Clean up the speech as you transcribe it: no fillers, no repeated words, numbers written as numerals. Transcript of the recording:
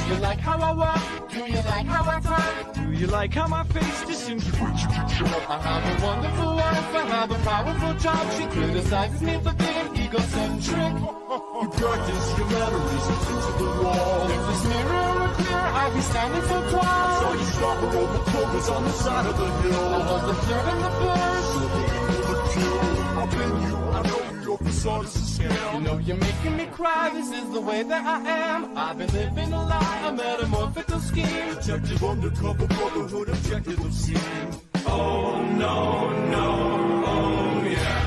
you like how I walk? Do you like how I talk? Do you like how my face disintegrates? I have a wonderful wife, I have a powerful job. She criticizes me for being egocentric. You practice your mannerisms into the wall. If this mirror were clear, I'd be standing so tall. Saw you stop her over progress on the side of the hill. I was the flirt and the blush. The kill. I've been you, I know you, your facade is a scam. You know you're making me cry, this is the way that I am. I've been living a lie, a metamorphical scheme. Detective undercover brotherhood objective of scene. Oh no, no,